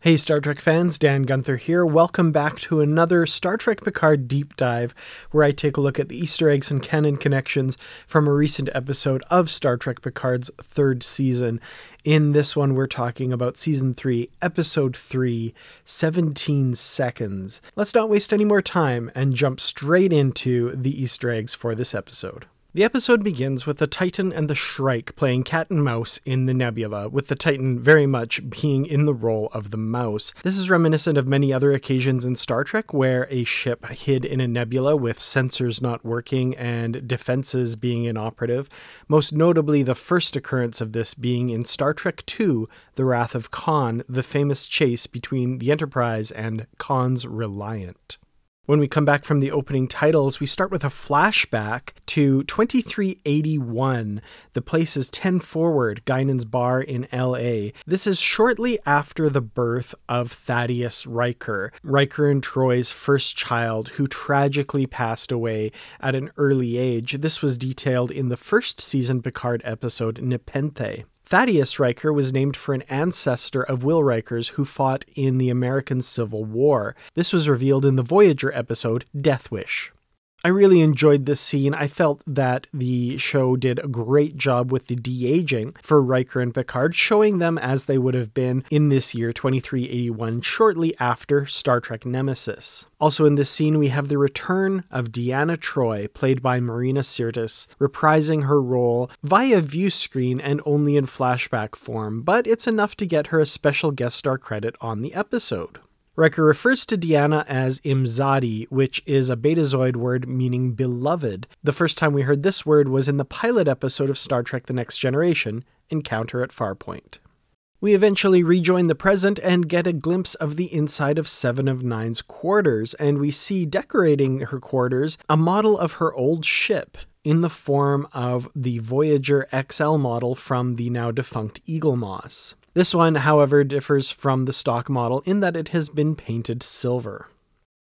Hey Star Trek fans, Dan Gunther here. Welcome back to another Star Trek Picard deep dive, where I take a look at the Easter eggs and canon connections from a recent episode of Star Trek Picard's third season. In this one, we're talking about Season 3, Episode 3, 17 Seconds. Let's not waste any more time and jump straight into the Easter eggs for this episode. The episode begins with the Titan and the Shrike playing cat and mouse in the nebula, with the Titan very much being in the role of the mouse. This is reminiscent of many other occasions in Star Trek where a ship hid in a nebula with sensors not working and defenses being inoperative, most notably the first occurrence of this being in Star Trek II, The Wrath of Khan, the famous chase between the Enterprise and Khan's Reliant. When we come back from the opening titles, we start with a flashback to 2381. The place is 10 Forward, Guinan's bar in LA. This is shortly after the birth of Thaddeus Riker, Riker and Troy's first child, who tragically passed away at an early age. This was detailed in the first season Picard episode Nepenthe. Thaddeus Riker was named for an ancestor of Will Riker's who fought in the American Civil War. This was revealed in the Voyager episode Death Wish. I really enjoyed this scene. I felt that the show did a great job with the de-aging for Riker and Picard, showing them as they would have been in this year, 2381, shortly after Star Trek Nemesis. Also in this scene, we have the return of Deanna Troi, played by Marina Sirtis, reprising her role via view screen and only in flashback form, but it's enough to get her a special guest star credit on the episode. Riker refers to Deanna as Imzadi, which is a Betazoid word meaning beloved. The first time we heard this word was in the pilot episode of Star Trek The Next Generation, Encounter at Farpoint. We eventually rejoin the present and get a glimpse of the inside of Seven of Nine's quarters, and we see decorating her quarters a model of her old ship in the form of the Voyager XL model from the now defunct Eaglemoss. This one, however, differs from the stock model in that it has been painted silver.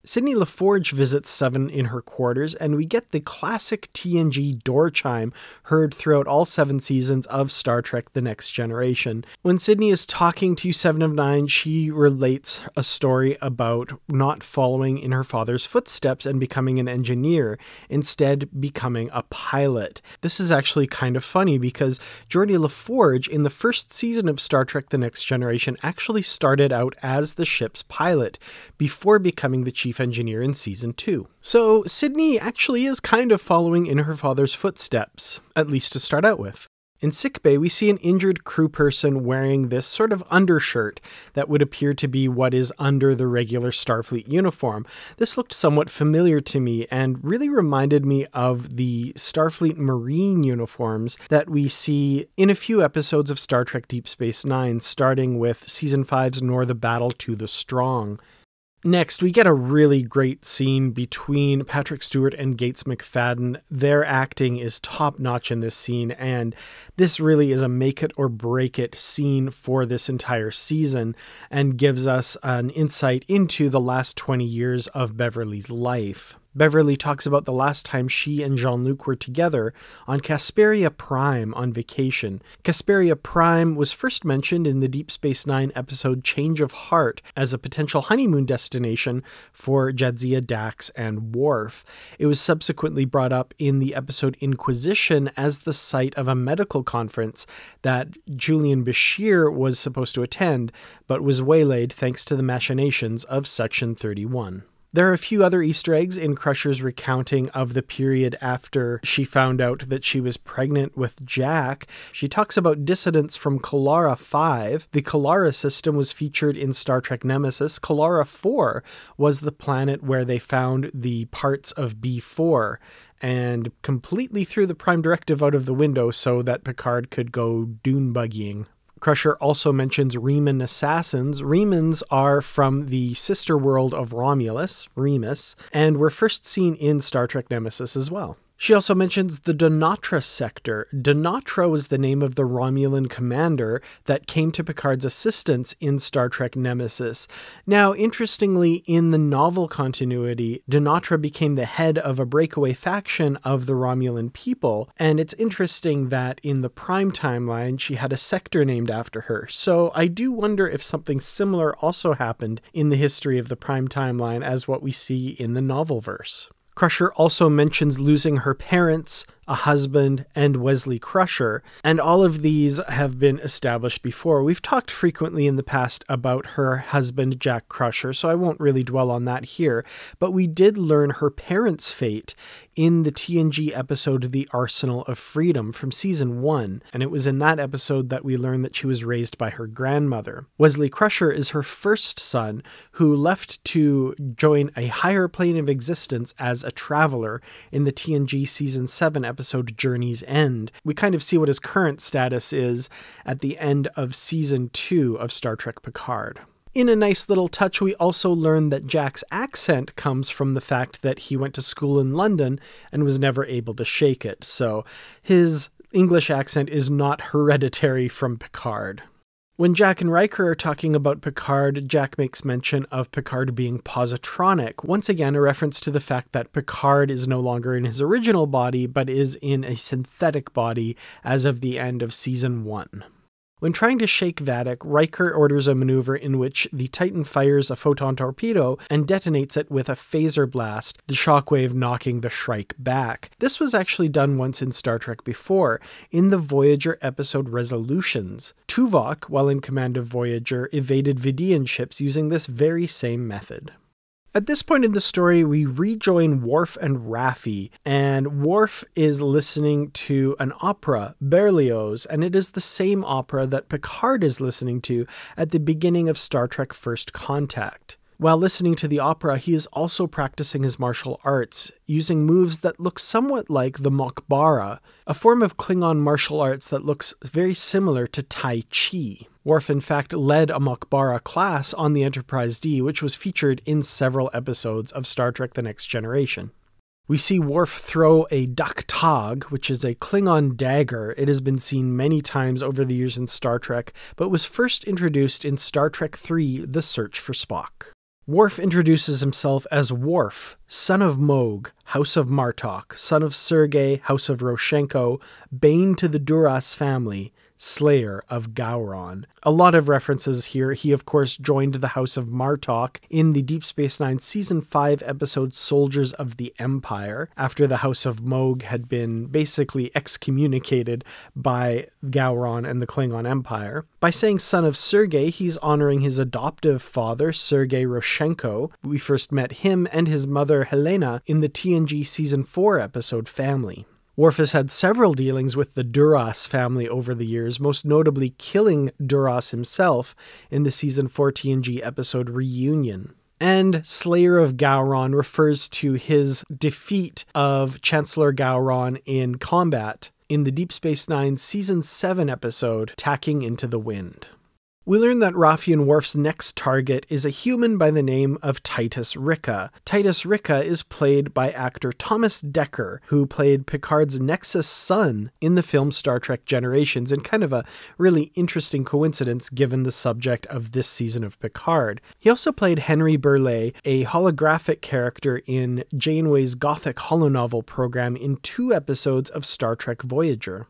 Sydney LaForge visits Seven in her quarters, and we get the classic TNG door chime heard throughout all 7 seasons of Star Trek The Next Generation. When Sydney is talking to Seven of Nine, she relates a story about not following in her father's footsteps and becoming an engineer, instead becoming a pilot. This is actually kind of funny because Geordi LaForge in the first season of Star Trek The Next Generation actually started out as the ship's pilot before becoming the chief engineer in season 2. So Sydney actually is kind of following in her father's footsteps, at least to start out with. In sickbay, we see an injured crew person wearing this sort of undershirt that would appear to be what is under the regular Starfleet uniform. This looked somewhat familiar to me and really reminded me of the Starfleet Marine uniforms that we see in a few episodes of Star Trek Deep Space Nine, starting with Season 5's Nor the Battle to the Strong. Next, we get a really great scene between Patrick Stewart and Gates McFadden. Their acting is top-notch in this scene, and this really is a make-it-or-break-it scene for this entire season and gives us an insight into the last 20 years of Beverly's life. Beverly talks about the last time she and Jean-Luc were together on Casperia Prime on vacation. Casperia Prime was first mentioned in the Deep Space Nine episode Change of Heart as a potential honeymoon destination for Jadzia, Dax, and Worf. It was subsequently brought up in the episode Inquisition as the site of a medical conference that Julian Bashir was supposed to attend, but was waylaid thanks to the machinations of Section 31. There are a few other Easter eggs in Crusher's recounting of the period after she found out that she was pregnant with Jack. She talks about dissidents from Kalara 5. The Kalara system was featured in Star Trek Nemesis. Kalara 4 was the planet where they found the parts of B4 and completely threw the Prime Directive out of the window so that Picard could go dune buggying. Crusher also mentions Reman assassins. Remans are from the sister world of Romulus, Remus, and were first seen in Star Trek Nemesis as well. She also mentions the Donatra sector. Donatra was the name of the Romulan commander that came to Picard's assistance in Star Trek Nemesis. Now, interestingly, in the novel continuity, Donatra became the head of a breakaway faction of the Romulan people, and it's interesting that in the Prime timeline, she had a sector named after her. So I do wonder if something similar also happened in the history of the Prime timeline as what we see in the novel verse. Crusher also mentions losing her parents, a husband, and Wesley Crusher, and all of these have been established before. We've talked frequently in the past about her husband, Jack Crusher, so I won't really dwell on that here, but we did learn her parents' fate in the TNG episode The Arsenal of Freedom from season 1, and it was in that episode that we learned that she was raised by her grandmother. Wesley Crusher is her first son, who left to join a higher plane of existence as a traveler in the TNG season 7 episode Journey's End. We kind of see what his current status is at the end of season 2 of Star Trek Picard. In a nice little touch, we also learn that Jack's accent comes from the fact that he went to school in London and was never able to shake it. So his English accent is not hereditary from Picard. When Jack and Riker are talking about Picard, Jack makes mention of Picard being positronic, once again a reference to the fact that Picard is no longer in his original body, but is in a synthetic body as of the end of season 1. When trying to shake Vadic, Riker orders a maneuver in which the Titan fires a photon torpedo and detonates it with a phaser blast, the shockwave knocking the Shrike back. This was actually done once in Star Trek before, in the Voyager episode Resolutions. Tuvok, while in command of Voyager, evaded Vidian ships using this very same method. At this point in the story, we rejoin Worf and Raffi, and Worf is listening to an opera, Berlioz, and it is the same opera that Picard is listening to at the beginning of Star Trek First Contact. While listening to the opera, he is also practicing his martial arts, using moves that look somewhat like the Mokbara, a form of Klingon martial arts that looks very similar to Tai Chi. Worf, in fact, led a Mokbara class on the Enterprise D, which was featured in several episodes of Star Trek The Next Generation. We see Worf throw a Dak Tag, which is a Klingon dagger. It has been seen many times over the years in Star Trek, but was first introduced in Star Trek III, The Search for Spock. Worf introduces himself as Worf, son of Mogh, House of Martok, son of Sergei, House of Roshenko, bane to the Duras family, Slayer of Gowron. A lot of references here. He, of course, joined the House of Martok in the Deep Space Nine Season 5 episode Soldiers of the Empire, after the House of Mogh had been basically excommunicated by Gowron and the Klingon Empire. By saying son of Sergei, he's honoring his adoptive father, Sergei Roshenko. We first met him and his mother, Helena, in the TNG Season 4 episode Family. Worf has had several dealings with the Duras family over the years, most notably killing Duras himself in the Season 4 TNG episode Reunion. And Slayer of Gowron refers to his defeat of Chancellor Gowron in combat in the Deep Space Nine Season 7 episode Tacking into the Wind. We learn that Raffi and Worf's next target is a human by the name of Titus Ricca. Titus Ricca is played by actor Thomas Dekker, who played Picard's Nexus son in the film Star Trek Generations, and kind of a really interesting coincidence given the subject of this season of Picard. He also played Henry Burleigh, a holographic character in Janeway's Gothic holonovel program in 2 episodes of Star Trek Voyager.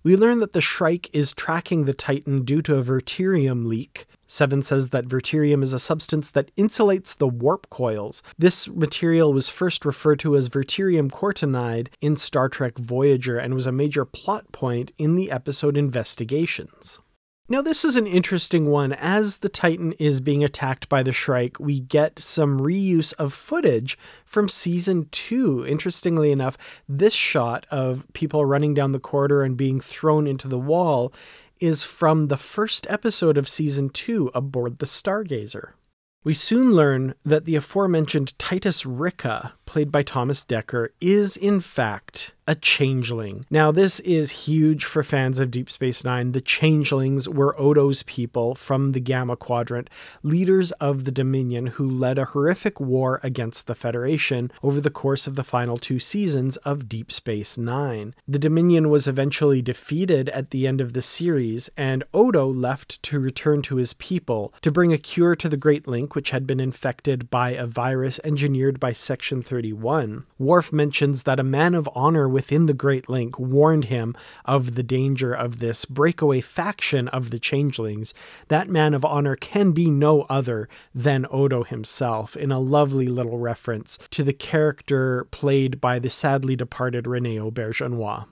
We learn that the Shrike is tracking the Titan due to a Verterium leak. Seven says that Verterium is a substance that insulates the warp coils. This material was first referred to as Verterium cortinide in Star Trek Voyager and was a major plot point in the episode Investigations. Now this is an interesting one. As the Titan is being attacked by the Shrike, we get some reuse of footage from Season 2. Interestingly enough, this shot of people running down the corridor and being thrown into the wall is from the first episode of Season 2 aboard the Stargazer. We soon learn that the aforementioned Titus Ricca, played by Thomas Dekker, is in fact a changeling. Now, this is huge for fans of Deep Space Nine. The changelings were Odo's people from the Gamma Quadrant, leaders of the Dominion who led a horrific war against the Federation over the course of the final 2 seasons of Deep Space Nine. The Dominion was eventually defeated at the end of the series, and Odo left to return to his people to bring a cure to the Great Link, which had been infected by a virus engineered by Section 31. Worf mentions that a man of honor within the Great Link warned him of the danger of this breakaway faction of the changelings. That man of honor can be no other than Odo himself, in a lovely little reference to the character played by the sadly departed Rene Auberjonois.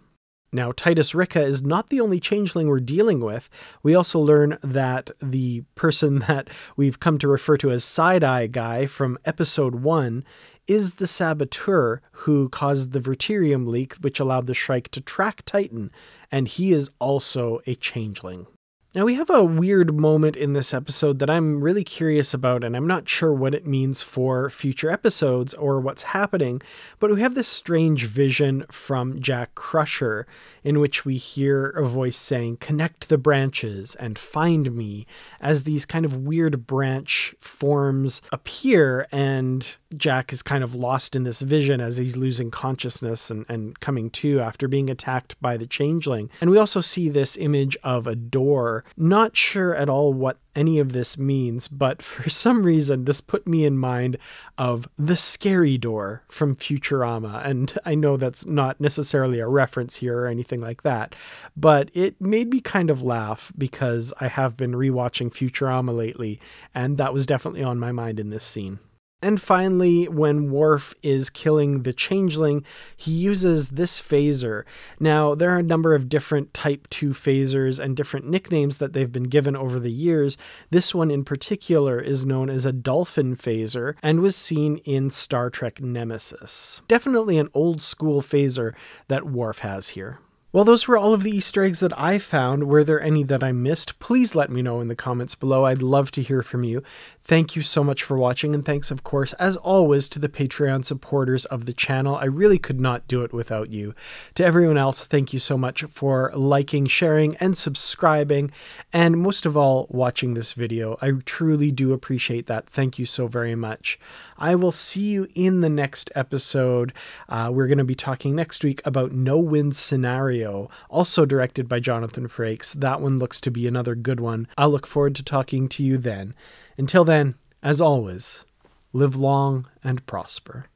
Now, Titus Ricca is not the only changeling we're dealing with. We also learn that the person that we've come to refer to as Side-Eye Guy from Episode 1 is the saboteur who caused the Verterium leak, which allowed the Shrike to track Titan, and he is also a changeling. Now, we have a weird moment in this episode that I'm really curious about, and I'm not sure what it means for future episodes or what's happening, but we have this strange vision from Jack Crusher in which we hear a voice saying, "Connect the branches and find me," as these kind of weird branch forms appear, and Jack is kind of lost in this vision as he's losing consciousness and coming to after being attacked by the changeling. And we also see this image of a door. Not sure at all what any of this means, but for some reason this put me in mind of the scary door from Futurama. And I know that's not necessarily a reference here or anything like that, but it made me kind of laugh because I have been rewatching Futurama lately, and that was definitely on my mind in this scene. And finally, when Worf is killing the changeling, he uses this phaser. Now, there are a number of different Type 2 phasers and different nicknames that they've been given over the years. This one in particular is known as a dolphin phaser and was seen in Star Trek Nemesis. Definitely an old school phaser that Worf has here. Well, those were all of the Easter eggs that I found. Were there any that I missed? Please let me know in the comments below. I'd love to hear from you. Thank you so much for watching, and thanks, of course, as always, to the Patreon supporters of the channel. I really could not do it without you. To everyone else, thank you so much for liking, sharing, and subscribing, and most of all, watching this video. I truly do appreciate that. Thank you so very much. I will see you in the next episode. We're going to be talking next week about No Win Scenario, also directed by Jonathan Frakes. That one looks to be another good one. I'll look forward to talking to you then. Until then, as always, live long and prosper.